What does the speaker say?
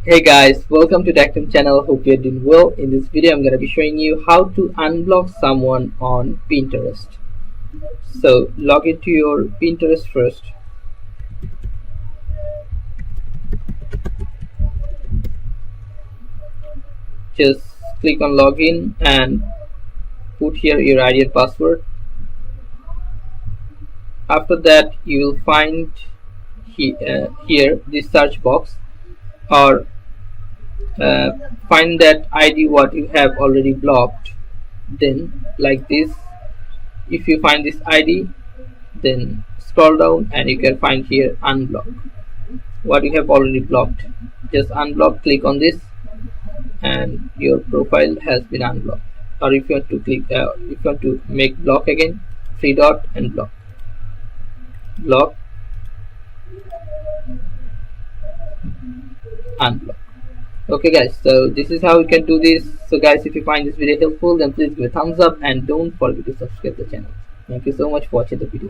Hey guys, welcome to Tactum channel. Hope you're doing well. In this video, I'm going to be showing you how to unblock someone on Pinterest. So log into your Pinterest first. Just click on login and put here your ID and password. After that, you will find here this search box, or find that ID what you have already blocked. Then like this, if you find this ID, then scroll down and you can find here unblock what you have already blocked. Just unblock, click on this and your profile has been unblocked. Or if you want to click if you want to make block again, three dot and block, unblock. Okay guys, so this is how we can do this. So guys, if you find this video helpful, then please give a thumbs up and don't forget to subscribe the channel. Thank you so much for watching the video.